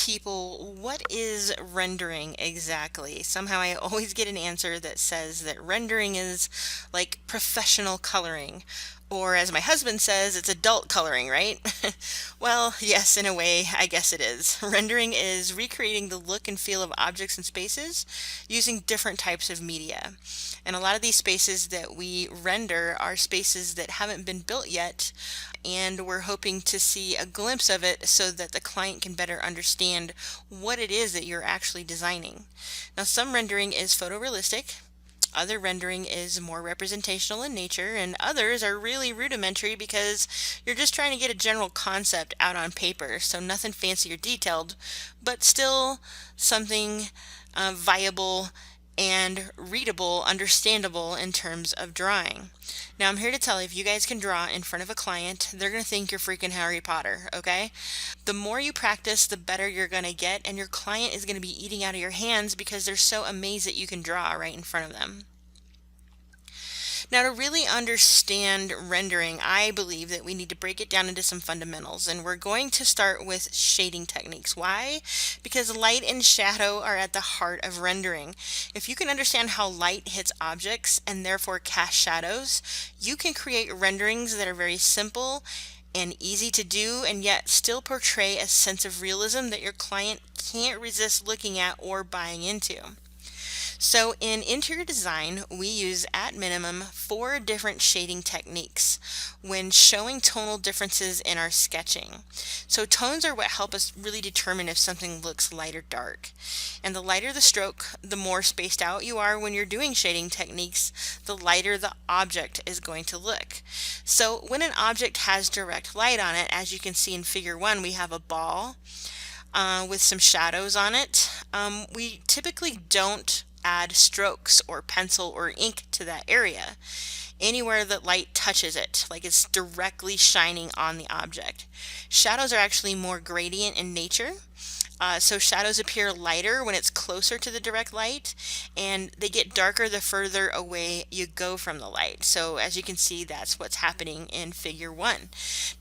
people, what is rendering exactly? Somehow I always get an answer that says that rendering is like professional coloring, or as my husband says, it's adult coloring, right? Well, yes, in a way, I guess it is. Rendering is recreating the look and feel of objects and spaces using different types of media. And a lot of these spaces that we render are spaces that haven't been built yet, and we're hoping to see a glimpse of it so that the client can better understand what it is that you're actually designing. Now, some rendering is photorealistic, other rendering is more representational in nature, and others are really rudimentary because you're just trying to get a general concept out on paper, so nothing fancy or detailed, but still something viable and readable, understandable in terms of drawing. Now, I'm here to tell you, if you guys can draw in front of a client, they're going to think you're freaking Harry Potter, okay? The more you practice, the better you're going to get, and your client is going to be eating out of your hands because they're so amazed that you can draw right in front of them. Now, to really understand rendering, I believe that we need to break it down into some fundamentals, and we're going to start with shading techniques. Why? Because light and shadow are at the heart of rendering. If you can understand how light hits objects and therefore cast shadows, you can create renderings that are very simple and easy to do, and yet still portray a sense of realism that your client can't resist looking at or buying into. So in interior design, we use at minimum 4 different shading techniques when showing tonal differences in our sketching. So tones are what help us really determine if something looks light or dark. And the lighter the stroke, the more spaced out you are when you're doing shading techniques, the lighter the object is going to look. So when an object has direct light on it, as you can see in figure 1, we have a ball with some shadows on it. We typically don't add strokes or pencil or ink to that area. Anywhere that light touches it, like it's directly shining on the object. Shadows are actually more gradient in nature. So shadows appear lighter when it's closer to the direct light, and they get darker the further away you go from the light. So as you can see, that's what's happening in figure 1.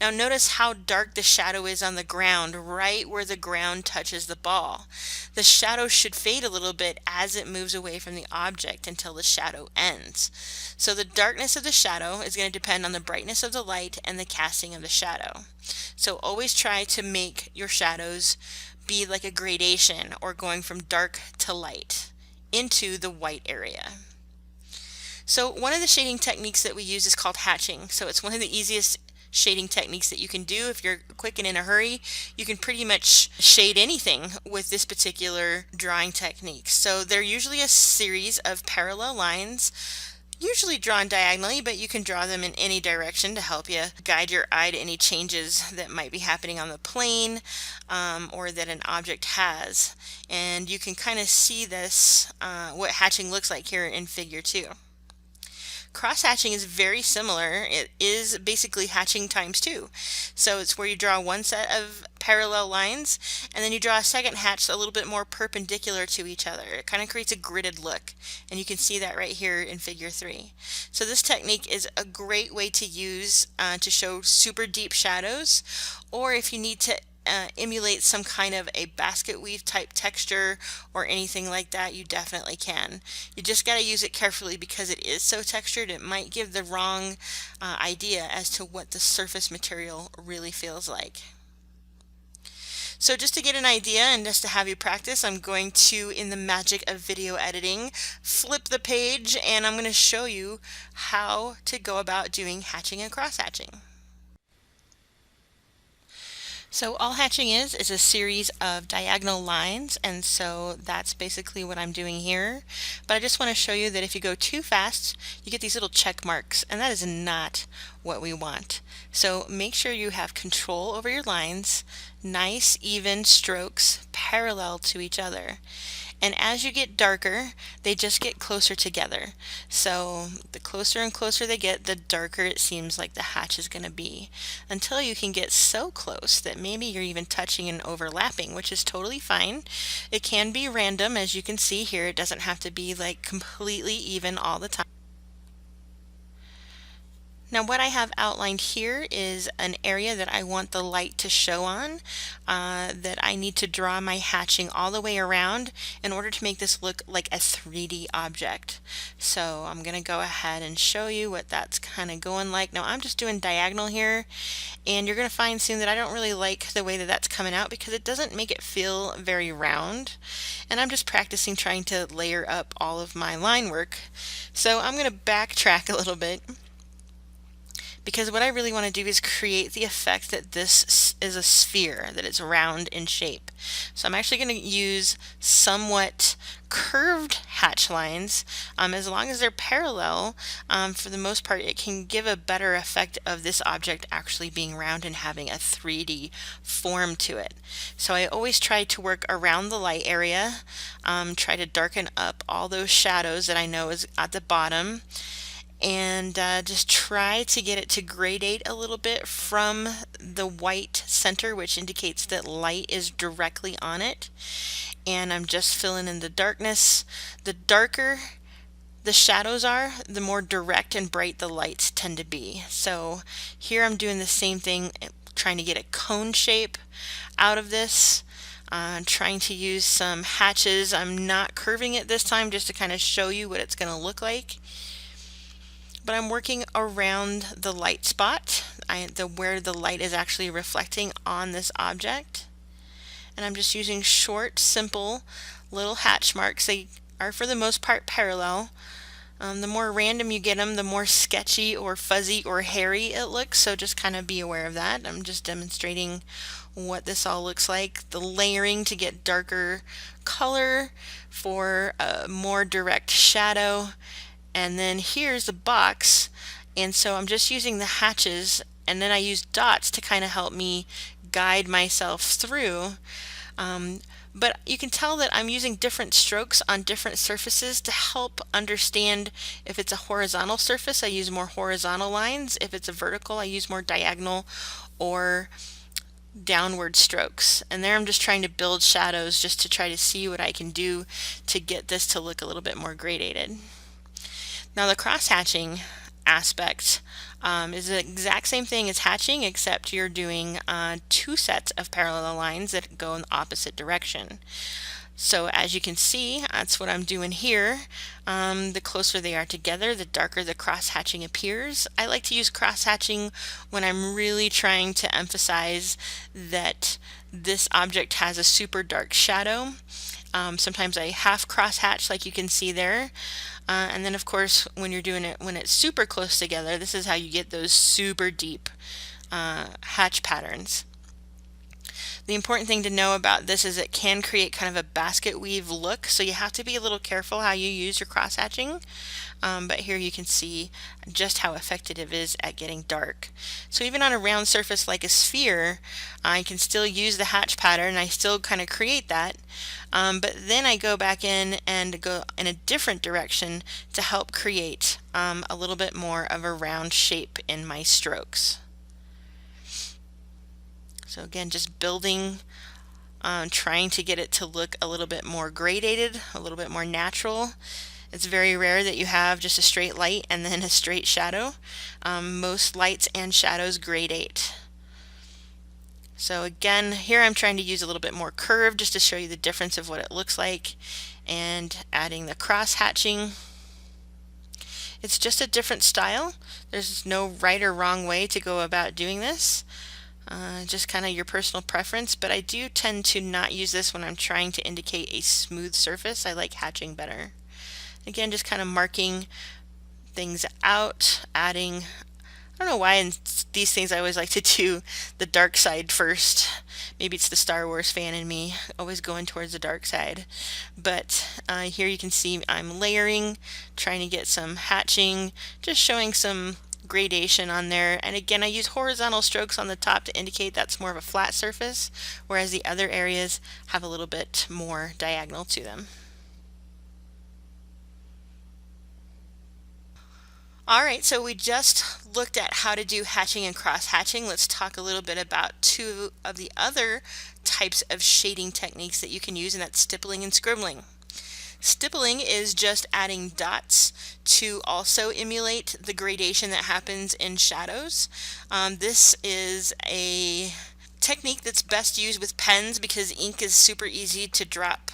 Now notice how dark the shadow is on the ground, right where the ground touches the ball. The shadow should fade a little bit as it moves away from the object until the shadow ends. So the darkness of the shadow is going to depend on the brightness of the light and the casting of the shadow. So always try to make your shadows be like a gradation, or going from dark to light into the white area. So one of the shading techniques that we use is called hatching. So it's one of the easiest shading techniques that you can do. If you're quick and in a hurry, you can pretty much shade anything with this particular drawing technique. So they're usually a series of parallel lines, usually drawn diagonally, but you can draw them in any direction to help you guide your eye to any changes that might be happening on the plane or that an object has. And you can kind of see this, what hatching looks like here in figure 2. Cross-hatching is very similar. It is basically hatching times 2. So it's where you draw one set of parallel lines and then you draw a second hatch a little bit more perpendicular to each other. It kind of creates a gridded look, and you can see that right here in figure 3. So this technique is a great way to use to show super deep shadows, or if you need to emulate some kind of a basket weave type texture or anything like that, you definitely can. You just got to use it carefully because it is so textured. It might give the wrong idea as to what the surface material really feels like. So just to get an idea and just to have you practice, I'm going to, in the magic of video editing, flip the page and I'm going to show you how to go about doing hatching and cross hatching. So all hatching is a series of diagonal lines, and so that's basically what I'm doing here. But I just want to show you that if you go too fast, you get these little check marks, and that is not what we want. So make sure you have control over your lines, nice even strokes parallel to each other. And as you get darker, they just get closer together. So the closer and closer they get, the darker it seems like the hatch is going to be, until you can get so close that maybe you're even touching and overlapping, which is totally fine. It can be random, as you can see here. It doesn't have to be like completely even all the time. Now what I have outlined here is an area that I want the light to show on, that I need to draw my hatching all the way around in order to make this look like a 3D object. So I'm going to go ahead and show you what that's kind of going like. Now I'm just doing diagonal here, and you're going to find soon that I don't really like the way that that's coming out because it doesn't make it feel very round. And I'm just practicing trying to layer up all of my line work. So I'm going to backtrack a little bit, because what I really want to do is create the effect that this is a sphere, that it's round in shape. So I'm actually going to use somewhat curved hatch lines. As long as they're parallel, for the most part, it can give a better effect of this object actually being round and having a 3D form to it. So I always try to work around the light area, try to darken up all those shadows that I know is at the bottom, and just try to get it to gradate a little bit from the white center, which indicates that light is directly on it. And I'm just filling in the darkness. The darker the shadows are, the more direct and bright the lights tend to be. So here I'm doing the same thing, trying to get a cone shape out of this. Trying to use some hatches. I'm not curving it this time, just to kind of show you what it's going to look like. But I'm working around the light spot, where the light is actually reflecting on this object. And I'm just using short, simple little hatch marks. They are for the most part parallel. The more random you get them, the more sketchy or fuzzy or hairy it looks, so just kind of be aware of that. I'm just demonstrating what this all looks like. The layering to get darker color for a more direct shadow. And then here's the box, and so I'm just using the hatches, and then I use dots to kind of help me guide myself through. But you can tell that I'm using different strokes on different surfaces to help understand. If it's a horizontal surface, I use more horizontal lines. If it's a vertical, I use more diagonal or downward strokes. And there I'm just trying to build shadows just to try to see what I can do to get this to look a little bit more gradated. Now the cross-hatching aspect is the exact same thing as hatching, except you're doing two sets of parallel lines that go in the opposite direction. So as you can see, that's what I'm doing here. The closer they are together, the darker the cross-hatching appears. I like to use cross-hatching when I'm really trying to emphasize that this object has a super dark shadow. Sometimes I half cross-hatch, like you can see there. And then of course when you're doing it when it's super close together, this is how you get those super deep hatch patterns. The important thing to know about this is it can create kind of a basket weave look, so you have to be a little careful how you use your cross hatching. But here you can see just how effective it is at getting dark. So even on a round surface like a sphere, I can still use the hatch pattern. I still kind of create that, but then I go back in and go in a different direction to help create a little bit more of a round shape in my strokes. So again, just building, trying to get it to look a little bit more gradated, a little bit more natural. It's very rare that you have just a straight light and then a straight shadow. Most lights and shadows gradate. So again, here I'm trying to use a little bit more curve just to show you the difference of what it looks like, and adding the cross hatching. It's just a different style. There's no right or wrong way to go about doing this. Just kind of your personal preference, but I do tend to not use this when I'm trying to indicate a smooth surface. I like hatching better. Again, just kind of marking things out, adding, I don't know why in these things I always like to do the dark side first. Maybe it's the Star Wars fan in me, always going towards the dark side. But here you can see I'm layering, trying to get some hatching, just showing some gradation on there. And again, I use horizontal strokes on the top to indicate that's more of a flat surface, whereas the other areas have a little bit more diagonal to them. Alright, so we just looked at how to do hatching and cross-hatching. Let's talk a little bit about two of the other types of shading techniques that you can use, and that's stippling and scribbling. Stippling is just adding dots to also emulate the gradation that happens in shadows. This is a technique that's best used with pens because ink is super easy to drop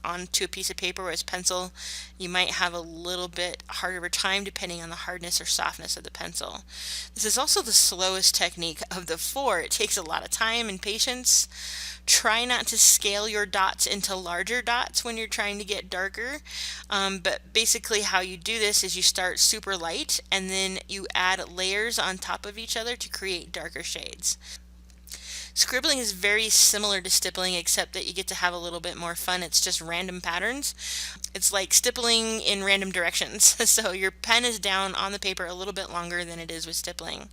onto a piece of paper, whereas pencil you might have a little bit harder of a time depending on the hardness or softness of the pencil. This is also the slowest technique of the four. It takes a lot of time and patience. Try not to scale your dots into larger dots when you're trying to get darker. But basically how you do this is you start super light and then you add layers on top of each other to create darker shades. Scribbling is very similar to stippling except that you get to have a little bit more fun. It's just random patterns. It's like stippling in random directions. So your pen is down on the paper a little bit longer than it is with stippling.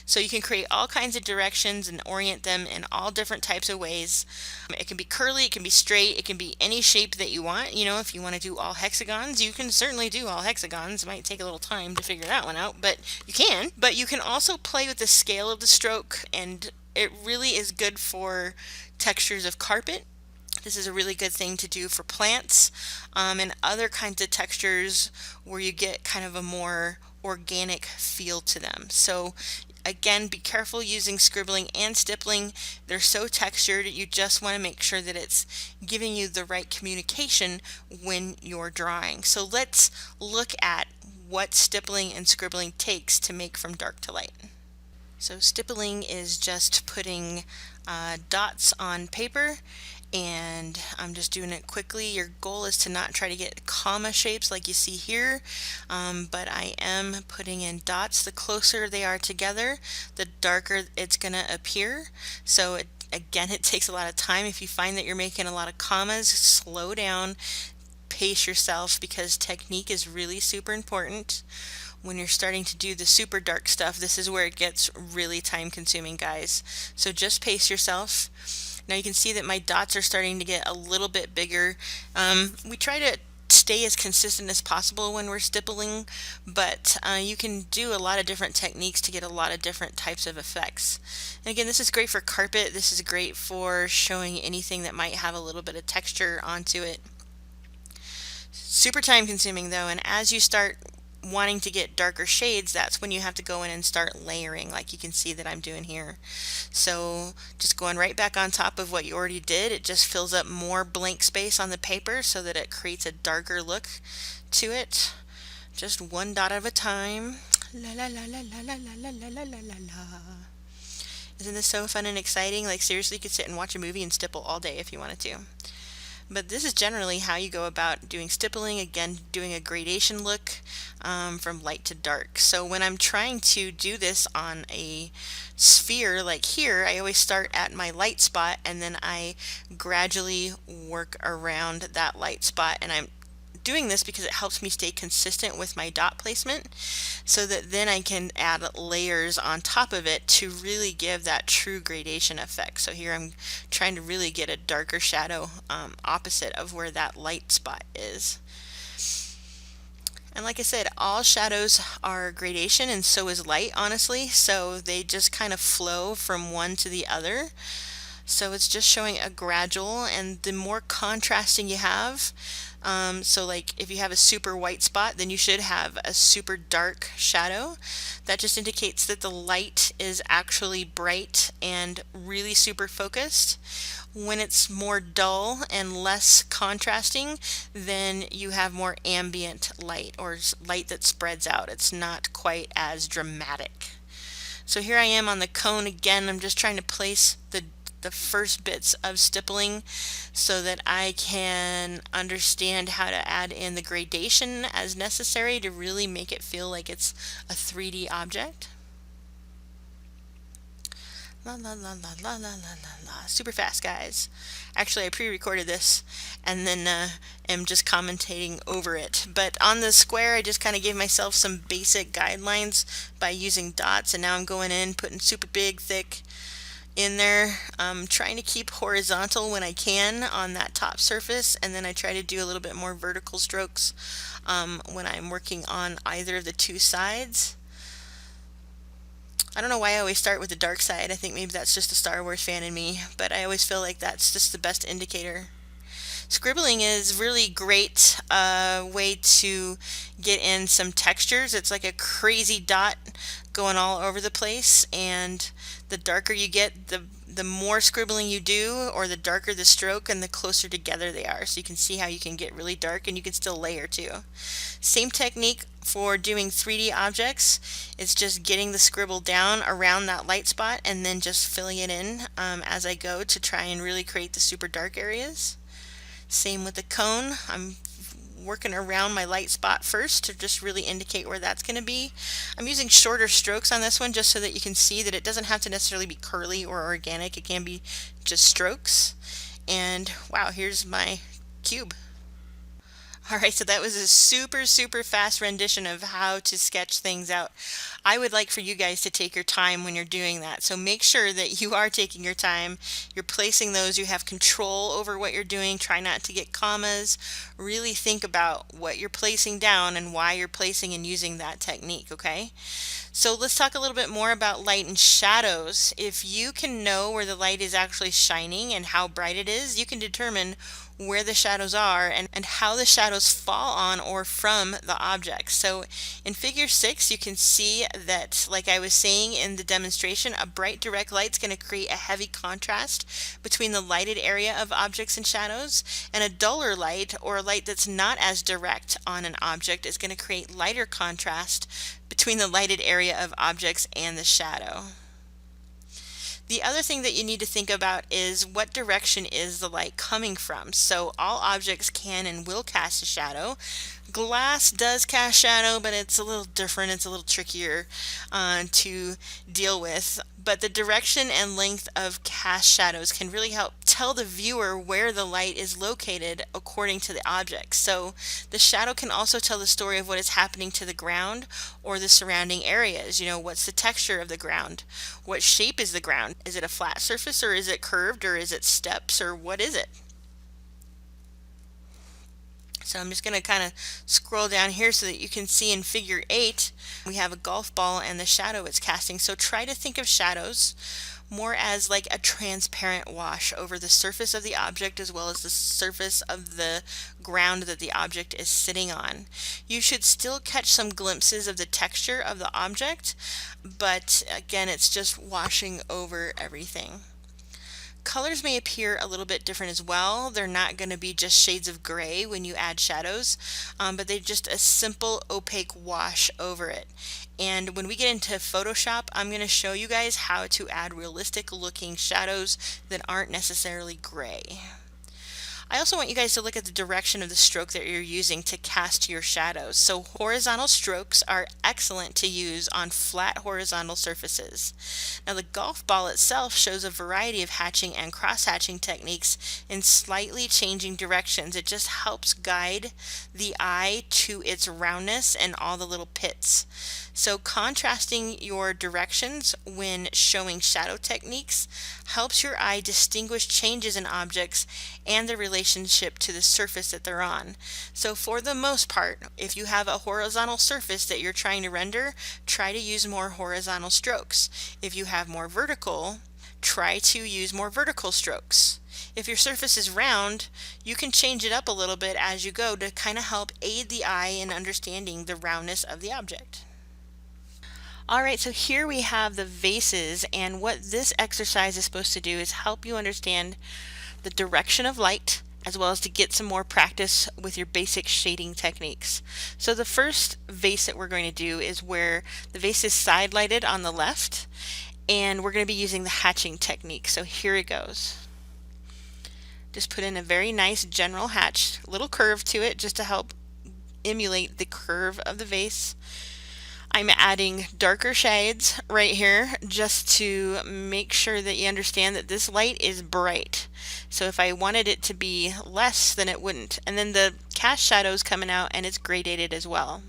So you can create all kinds of directions and orient them in all different types of ways. It can be curly, it can be straight, it can be any shape that you want. You know, if you want to do all hexagons, you can certainly do all hexagons. It might take a little time to figure that one out, but you can. But you can also play with the scale of the stroke, and it really is good for textures of carpet. This is a really good thing to do for plants and other kinds of textures where you get kind of a more organic feel to them. So again, be careful using scribbling and stippling. They're so textured, you just want to make sure that it's giving you the right communication when you're drawing. So let's look at what stippling and scribbling takes to make from dark to light. So stippling is just putting dots on paper, and I'm just doing it quickly. Your goal is to not try to get comma shapes like you see here, but I am putting in dots. The closer they are together, the darker it's going to appear. So again, it takes a lot of time. If you find that you're making a lot of commas, slow down, pace yourself, because technique is really super important. When you're starting to do the super dark stuff, this is where it gets really time consuming, guys. So just pace yourself. Now you can see that my dots are starting to get a little bit bigger. We try to stay as consistent as possible when we're stippling, but you can do a lot of different techniques to get a lot of different types of effects. And again, this is great for carpet. This is great for showing anything that might have a little bit of texture onto it. Super time consuming though, and as you start wanting to get darker shades, that's when you have to go in and start layering, like you can see that I'm doing here. So just going right back on top of what you already did, it just fills up more blank space on the paper so that it creates a darker look to it. Just one dot at a time. La la la la la la la la la la la la. Isn't this so fun and exciting? Like seriously, you could sit and watch a movie and stipple all day if you wanted to. But this is generally how you go about doing stippling, again doing a gradation look from light to dark. So when I'm trying to do this on a sphere like here, I always start at my light spot and then I gradually work around that light spot, and I'm doing this because it helps me stay consistent with my dot placement so that then I can add layers on top of it to really give that true gradation effect. So here I'm trying to really get a darker shadow opposite of where that light spot is. And like I said, all shadows are gradation, and so is light, honestly, so they just kind of flow from one to the other. So it's just showing a gradual, and the more contrasting you have, so like if you have a super white spot, then you should have a super dark shadow. That just indicates that the light is actually bright and really super focused. When it's more dull and less contrasting, then you have more ambient light, or light that spreads out. It's not quite as dramatic. So here I am on the cone again. I'm just trying to place the first bits of stippling so that I can understand how to add in the gradation as necessary to really make it feel like it's a 3D object. La la la la la la la la. Super fast, guys. Actually, I pre-recorded this and then am just commentating over it. But on the square, I just kind of gave myself some basic guidelines by using dots, and now I'm going in, putting super big, thick in there. I'm trying to keep horizontal when I can on that top surface, and then I try to do a little bit more vertical strokes when I'm working on either of the two sides. I don't know why I always start with the dark side. I think maybe that's just a Star Wars fan in me, but I always feel like that's just the best indicator. Scribbling is really great way to get in some textures. It's like a crazy dot going all over the place, and the darker you get, the more scribbling you do, or the darker the stroke and the closer together they are. So you can see how you can get really dark and you can still layer too. Same technique for doing 3D objects. It's just getting the scribble down around that light spot and then just filling it in as I go to try and really create the super dark areas. Same with the cone. I'm working around my light spot first to just really indicate where that's going to be. I'm using shorter strokes on this one just so that you can see that it doesn't have to necessarily be curly or organic. It can be just strokes. And wow, here's my cube. Alright, so that was a super fast rendition of how to sketch things out. I would like for you guys to take your time when you're doing that. So make sure that you are taking your time. You're placing those, you have control over what you're doing. Try not to get commas. Really think about what you're placing down and why you're placing and using that technique, okay? So let's talk a little bit more about light and shadows. If you can know where the light is actually shining and how bright it is, you can determine where the shadows are and how the shadows fall on or from the object. So in figure 6 you can see that, like I was saying in the demonstration, a bright direct light is going to create a heavy contrast between the lighted area of objects and shadows, and a duller light, or a light that's not as direct on an object, is going to create lighter contrast between the lighted area of objects and the shadow. The other thing that you need to think about is what direction is the light coming from. So all objects can and will cast a shadow. Glass does cast shadow, but it's a little different. It's a little trickier to deal with. But the direction and length of cast shadows can really help tell the viewer where the light is located according to the object. So the shadow can also tell the story of what is happening to the ground or the surrounding areas. You know, what's the texture of the ground? What shape is the ground? Is it a flat surface, or is it curved, or is it steps, or what is it? So I'm just going to kind of scroll down here so that you can see in figure 8 we have a golf ball and the shadow it's casting. So try to think of shadows more as like a transparent wash over the surface of the object as well as the surface of the ground that the object is sitting on. You should still catch some glimpses of the texture of the object, but again, it's just washing over everything. Colors may appear a little bit different as well. They're not going to be just shades of gray when you add shadows, but they're just a simple opaque wash over it. And when we get into Photoshop, I'm going to show you guys how to add realistic looking shadows that aren't necessarily gray. I also want you guys to look at the direction of the stroke that you're using to cast your shadows. So horizontal strokes are excellent to use on flat horizontal surfaces. Now the golf ball itself shows a variety of hatching and cross-hatching techniques in slightly changing directions. It just helps guide the eye to its roundness and all the little pits. So contrasting your directions when showing shadow techniques helps your eye distinguish changes in objects and the relationship to the surface that they're on. So for the most part, if you have a horizontal surface that you're trying to render, try to use more horizontal strokes. If you have more vertical, try to use more vertical strokes. If your surface is round, you can change it up a little bit as you go to kind of help aid the eye in understanding the roundness of the object. Alright, so here we have the vases, and what this exercise is supposed to do is help you understand the direction of light as well as to get some more practice with your basic shading techniques. So the first vase that we're going to do is where the vase is side lighted on the left, and we're going to be using the hatching technique. So here it goes. Just put in a very nice general hatch, little curve to it just to help emulate the curve of the vase. I'm adding darker shades right here just to make sure that you understand that this light is bright. So if I wanted it to be less, then it wouldn't. And then the cast shadows coming out, and it's gradated as well.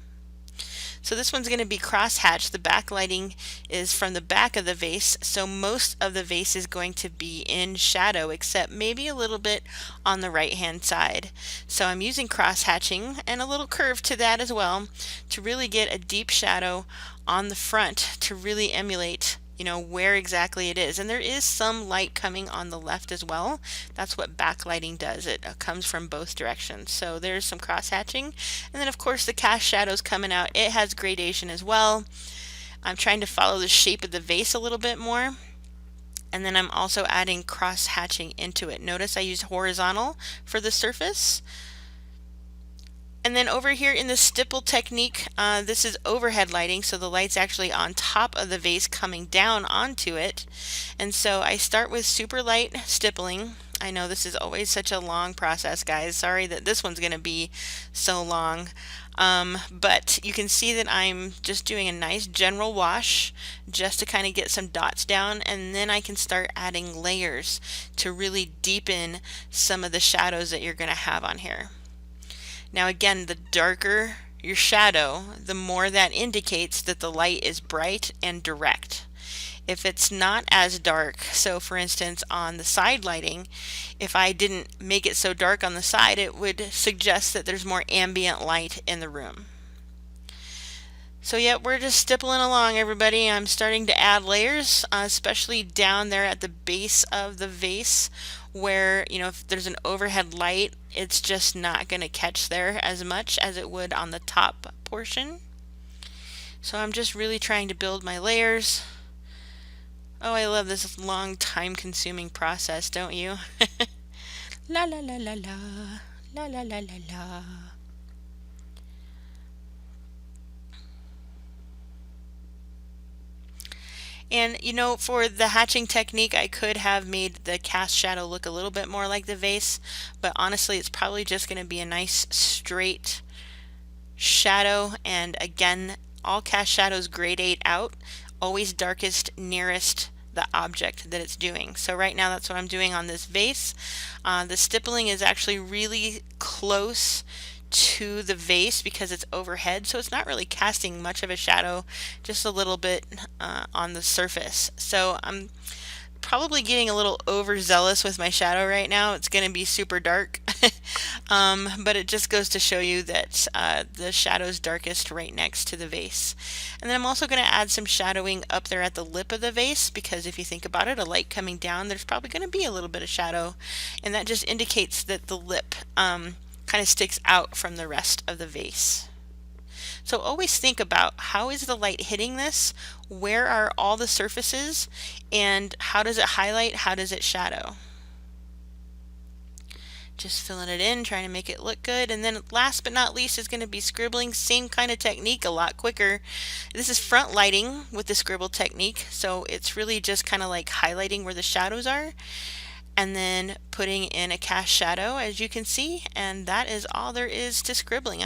So this one's going to be cross-hatched. The backlighting is from the back of the vase, so most of the vase is going to be in shadow, except maybe a little bit on the right-hand side. So I'm using cross-hatching and a little curve to that as well to really get a deep shadow on the front to really emulate you know, where exactly it is. And there is some light coming on the left as well. That's what backlighting does. It comes from both directions. So there's some cross hatching. And then of course the cast shadows coming out. It has gradation as well. I'm trying to follow the shape of the vase a little bit more. And then I'm also adding cross hatching into it. Notice I used horizontal for the surface. And then over here in the stipple technique, this is overhead lighting, so the light's actually on top of the vase coming down onto it. And so I start with super light stippling. I know this is always such a long process, guys. Sorry that this one's going to be so long. But you can see that I'm just doing a nice general wash just to kind of get some dots down, and then I can start adding layers to really deepen some of the shadows that you're going to have on here. Now again, the darker your shadow, the more that indicates that the light is bright and direct. If it's not as dark, so for instance on the side lighting, if I didn't make it so dark on the side, it would suggest that there's more ambient light in the room. So yeah, we're just stippling along, everybody. I'm starting to add layers, especially down there at the base of the vase where, you know, if there's an overhead light, it's just not going to catch there as much as it would on the top portion. So I'm just really trying to build my layers. Oh, I love this long time-consuming process, don't you? La la la la la, la la la la la. And you know, for the hatching technique, I could have made the cast shadow look a little bit more like the vase, but honestly, it's probably just going to be a nice straight shadow. And again, all cast shadows gradate out, always darkest nearest the object that it's doing. So right now that's what I'm doing on this vase. The stippling is actually really close to the vase because it's overhead, so it's not really casting much of a shadow, just a little bit on the surface. So I'm probably getting a little overzealous with my shadow right now. It's going to be super dark. But it just goes to show you that the shadow's darkest right next to the vase. And then I'm also going to add some shadowing up there at the lip of the vase, because if you think about it, a light coming down, there's probably going to be a little bit of shadow, and that just indicates that the lip kind of sticks out from the rest of the vase. So always think about, how is the light hitting this? Where are all the surfaces? And how does it highlight? How does it shadow? Just filling it in, trying to make it look good. And then last but not least is going to be scribbling. Same kind of technique, a lot quicker. This is front lighting with the scribble technique. So it's really just kind of like highlighting where the shadows are, and then putting in a cast shadow, as you can see, and that is all there is to scribbling.